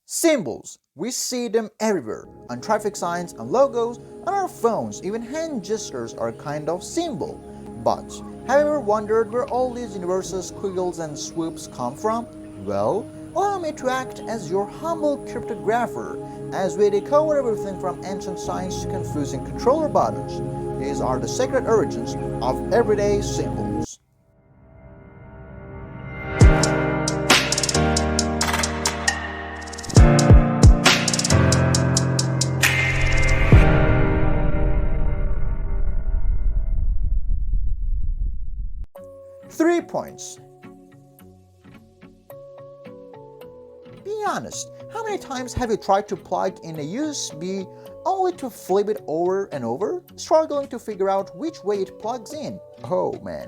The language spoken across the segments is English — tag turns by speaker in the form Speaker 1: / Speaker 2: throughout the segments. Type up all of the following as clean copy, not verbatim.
Speaker 1: Symbols. We see them everywhere, on traffic signs, on logos, on our phones, even hand gestures are a kind of symbol. But have you ever wondered where all these universal squiggles and swoops come from? Well, allow me to act as your humble cryptographer as we decode everything from ancient science to confusing controller buttons. These are the secret origins of everyday symbols. 3 points. Be honest, how many times have you tried to plug in a USB only to flip it over and over, struggling to figure out which way it plugs in? Oh man,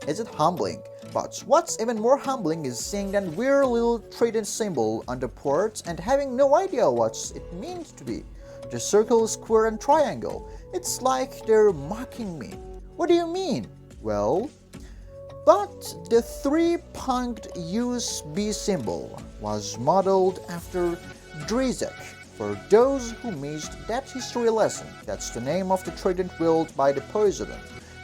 Speaker 1: is it humbling? But what's even more humbling is seeing that weird little trident symbol on the port and having no idea what it means to be. The circle, square, and triangle. It's like they're mocking me. What do you mean? Well, but the three-punched USB symbol was modeled after Drizek. For those who missed that history lesson, that's the name of the trident wielded by the Poseidon,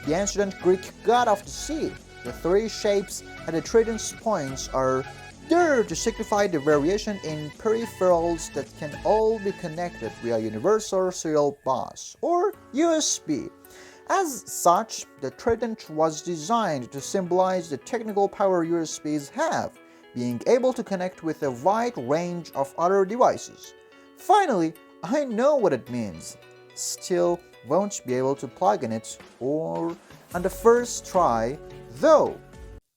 Speaker 1: the ancient Greek god of the sea. The three shapes at the trident's points are there to signify the variation in peripherals that can all be connected via Universal Serial Bus or USB. As such, the trident was designed to symbolize the technical power USBs have, being able to connect with a wide range of other devices. Finally, I know what it means. Still won't be able to plug in it or on the first try, though.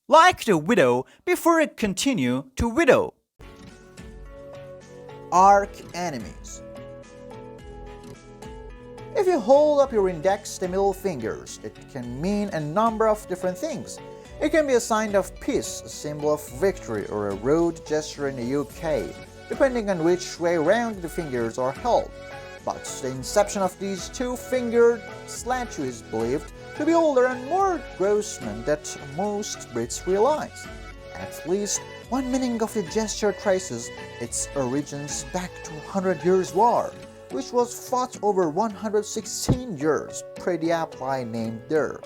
Speaker 2: Like the widow before it continue to widow.
Speaker 1: Arch enemies. If you hold up your index to middle fingers, it can mean a number of different things. It can be a sign of peace, a symbol of victory, or a rude gesture in the UK, depending on which way around the fingers are held. But the inception of these two-fingered statue is believed to be older and more grossman than most Brits realize. At least one meaning of the gesture traces its origins back to 100 Years' War, which was fought over 116 years, pretty aptly named there,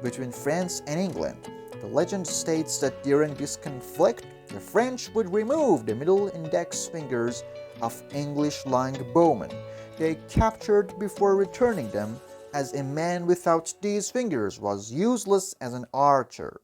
Speaker 1: between France and England. The legend states that during this conflict, the French would remove the middle index fingers of English longbowmen they captured before returning them, as a man without these fingers was useless as an archer.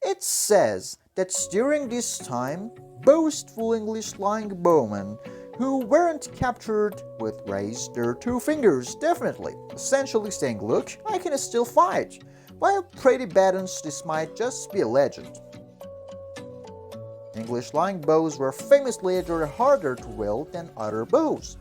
Speaker 1: It says that during this time, boastful English longbowmen who weren't captured would raise their two fingers definitely, essentially saying, "Look, I can still fight." While pretty badens, this might just be a legend. English longbows were famously harder to wield than other bows.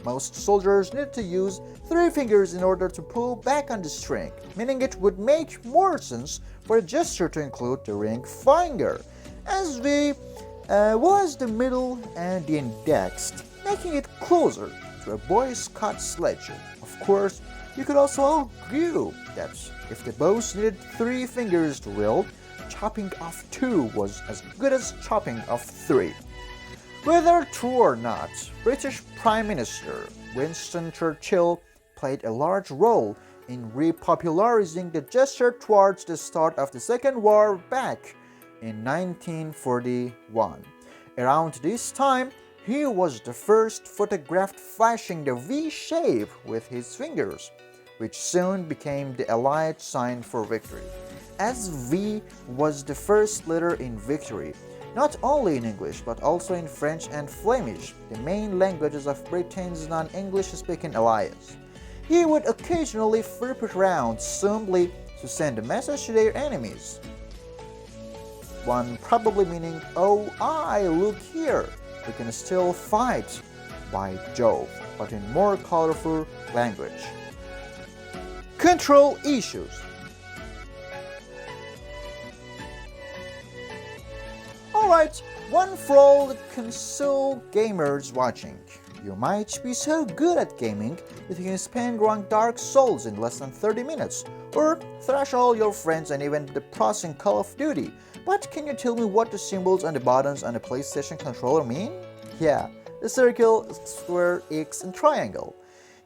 Speaker 1: Most soldiers needed to use 3 fingers in order to pull back on the string, meaning it would make more sense for a gesture to include the ring finger, as well as the middle and the index, making it closer to a Boy Scout sledge. Of course, you could also argue that if the bows needed 3 fingers to wield, chopping off 2 was as good as chopping off 3. Whether true or not, British Prime Minister Winston Churchill played a large role in repopularizing the gesture towards the start of the Second War back in 1941. Around this time, he was the first photographed flashing the V shape with his fingers, which soon became the Allied sign for victory. As V was the first letter in victory, not only in English but also in French and Flemish, the main languages of Britain's non-English-speaking allies. He would occasionally flip it around simply to send a message to their enemies. One probably meaning, "Oh, look here, we can still fight, by Jove," but in more colorful language. Control issues. Alright, one for all the console gamers watching. You might be so good at gaming that you can speedrun Dark Souls in less than 30 minutes, or thrash all your friends and even the pros in Call of Duty, But can you tell me what the symbols on the buttons on the PlayStation controller mean? Yeah, the circle, square, X, and triangle.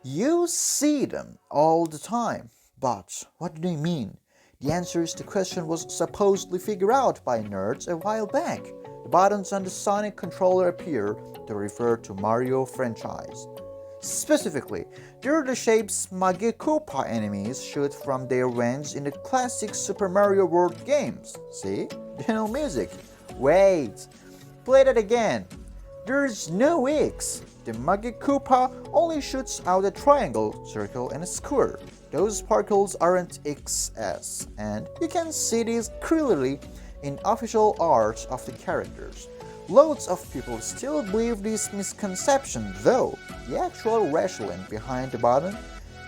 Speaker 1: You see them all the time, but what do they mean? The answer to the question was supposedly figured out by nerds a while back. The buttons on the Sonic controller appear to refer to Mario franchise. Specifically, they're the shapes Mage Koopa enemies shoot from their wings in the classic Super Mario World games. See? You know music. Wait, play that again. There's no X. The Mage Koopa only shoots out a triangle, circle, and a square. Those sparkles aren't XS, and you can see these clearly in official art of the characters. Loads of people still believe this misconception, though the actual rationale behind the button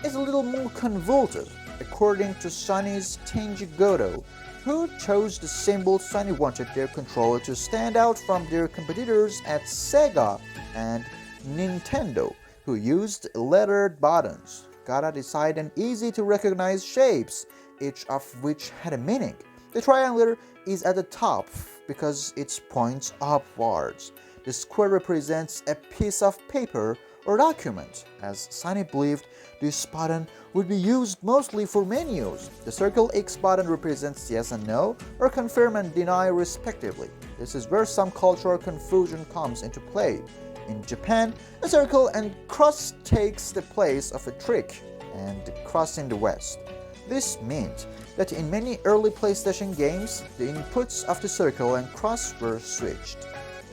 Speaker 1: is a little more convoluted. According to Sony's Tenji Goto, who chose the symbol, Sony wanted their controller to stand out from their competitors at Sega and Nintendo, who used lettered buttons. Gotta decide on easy to recognize shapes, each of which had a meaning. The triangle is at the top because it points upwards. The square represents a piece of paper or document, as Sony believed this button would be used mostly for menus. The circle X button represents yes and no, or confirm and deny respectively. This is where some cultural confusion comes into play. In Japan, a circle and cross takes the place of a trick and cross in the West. This meant that in many early PlayStation games, the inputs of the circle and cross were switched.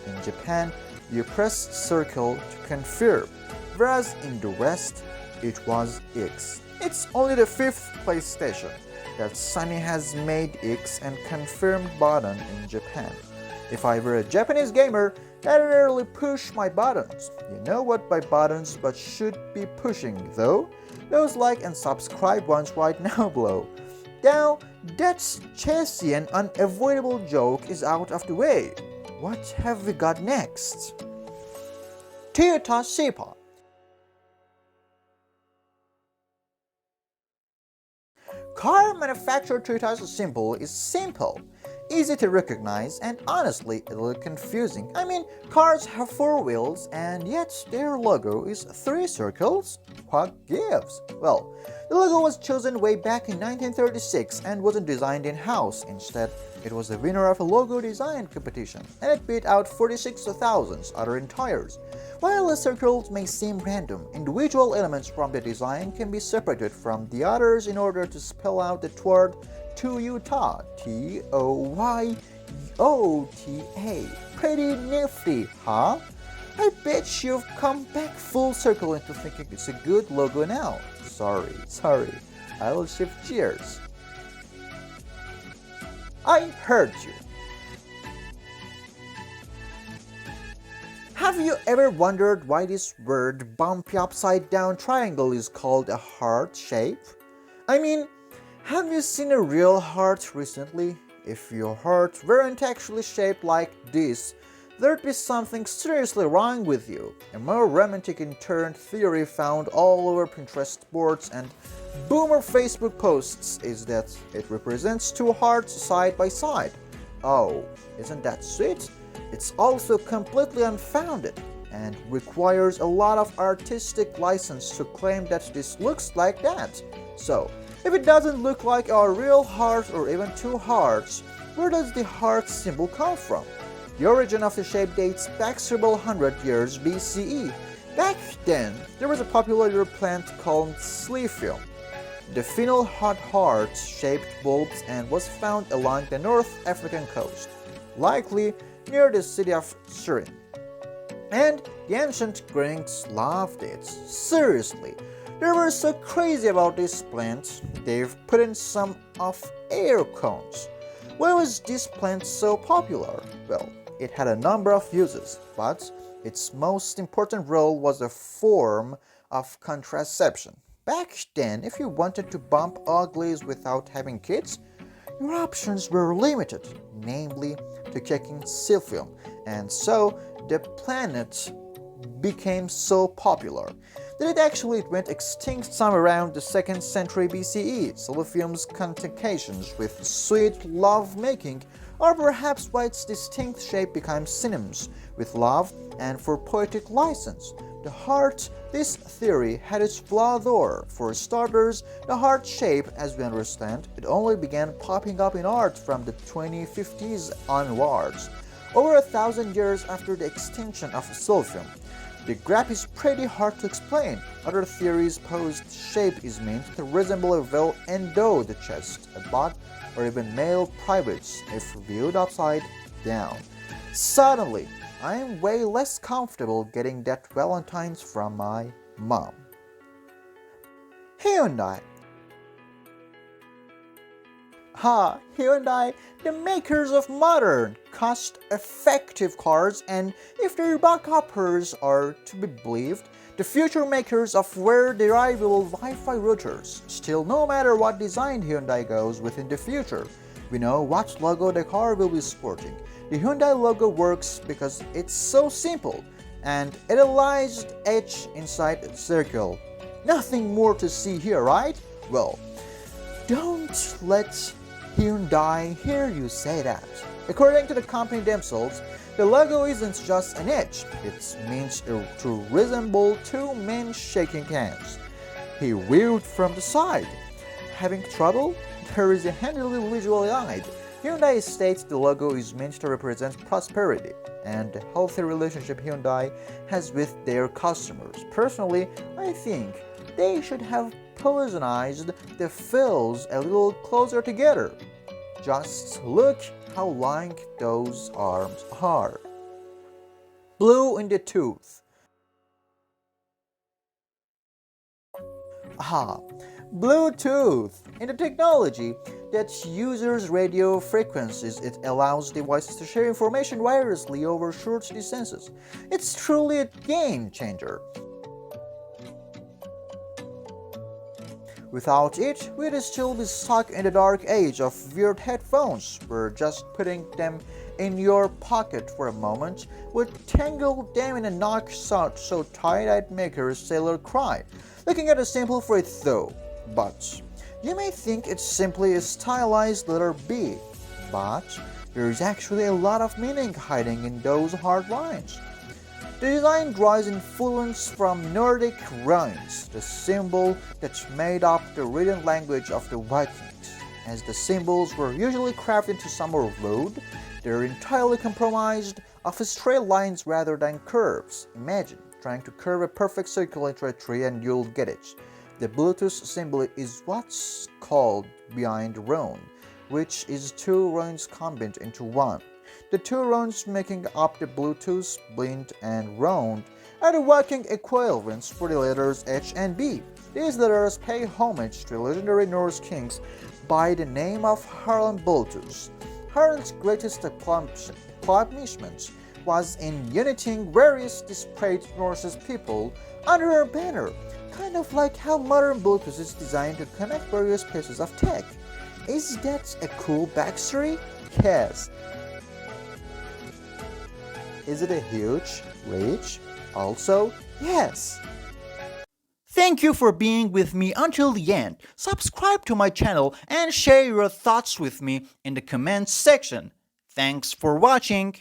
Speaker 1: In Japan, you pressed circle to confirm, whereas in the West, it was X. It's only the fifth PlayStation that Sony has made X and confirmed button in Japan. If I were a Japanese gamer, I'd rarely push my buttons. You know what my buttons but should be pushing though? Those like and subscribe ones right now below. Now that chassis and unavoidable joke is out of the way, what have we got next? Toyota Sepa. Car manufacturer Toyota's symbol is simple, easy to recognize, and honestly a little confusing. I mean, cars have 4 wheels and yet their logo is 3 circles? What gives? Well, the logo was chosen way back in 1936 and wasn't designed in-house. Instead, it was the winner of a logo design competition, and it beat out 46,000 other tires. While the circles may seem random, individual elements from the design can be separated from the others in order to spell out the word Toyota, Toyota. Pretty nifty, huh? I bet you've come back full circle into thinking it's a good logo now. Sorry, I'll shift gears. I heard you. Have you ever wondered why this weird, bumpy upside down triangle is called a heart shape? I mean, have you seen a real heart recently? If your heart weren't actually shaped like this, there'd be something seriously wrong with you. A more romantic in turn theory found all over Pinterest boards and boomer Facebook posts is that it represents 2 hearts side by side. Oh, isn't that sweet? It's also completely unfounded and requires a lot of artistic license to claim that this looks like that. So, if it doesn't look like a real heart or even 2 hearts, where does the heart symbol come from? The origin of the shape dates back several hundred years BCE. Back then, there was a popular plant called Sliphium. The phenol hot heart-shaped bulbs and was found along the North African coast, likely near the city of Surin. And the ancient Greeks loved it. Seriously, they were so crazy about this plant, they've put in some of air cones. Why was this plant so popular? Well, it had a number of uses, but its most important role was a form of contraception. Back then, if you wanted to bump uglies without having kids, your options were limited, namely to taking silphium, and so the planet became so popular that it actually went extinct somewhere around the 2nd century BCE. Silphium's connotations with sweet love-making or perhaps why its distinct shape became synonymous with love and for poetic license. The heart, this theory had its flaw though. For starters, the heart shape, as we understand, it only began popping up in art from the 2050s onwards, over 1,000 years after the extinction of silphium. The graph is pretty hard to explain. Other theories pose shape is meant to resemble a well endowed chest, a butt, or even male privates if viewed upside down. Suddenly, I am way less comfortable getting that Valentine's from my mom. Hyundai. Hyundai, the makers of modern, cost-effective cars, and if their backuppers are to be believed, the future makers of wear-derivable Wi-Fi routers. Still, no matter what design Hyundai goes with in the future, we know what logo the car will be sporting. The Hyundai logo works because it's so simple, and etalized edge inside its circle. Nothing more to see here, right? Well, don't let Hyundai hear you say that. According to the company themselves, the logo isn't just an edge, it means to resemble two men shaking hands. He viewed from the side. Having trouble? There is a handily visual guide. Hyundai states the logo is meant to represent prosperity and the healthy relationship Hyundai has with their customers. Personally, I think they should have positioned the fills a little closer together. Just look how long those arms are. Blue in the tooth. Bluetooth. In the technology that uses radio frequencies, it allows devices to share information wirelessly over short distances. It's truly a game changer. Without it, we'd still be stuck in the dark age of weird headphones, where just putting them in your pocket for a moment would tangle them in a knot so tight I'd make a sailor cry. Looking at a simple phrase though, but you may think it's simply a stylized letter B, but there's actually a lot of meaning hiding in those hard lines. The design draws influence from Nordic runes, the symbol that made up the written language of the Vikings. As the symbols were usually carved into some of wood, they're entirely comprised of straight lines rather than curves. Imagine trying to curve a perfect circle into a tree and you'll get it. The Bluetooth symbol is what's called bind rune, which is two runes combined into one. The two runes making up the Bluetooth, bind and rune, are the working equivalents for the letters H and B. These letters pay homage to legendary Norse kings by the name of Harald Bluetooth. Harald's greatest accomplishment was in uniting various disparate Norse people under a banner, kind of like how modern Bluetooth is designed to connect various pieces of tech. Is that a cool backstory? Yes. Is it a huge reach? Also, yes.
Speaker 2: Thank you for being with me until the end. Subscribe to my channel and share your thoughts with me in the comments section. Thanks for watching.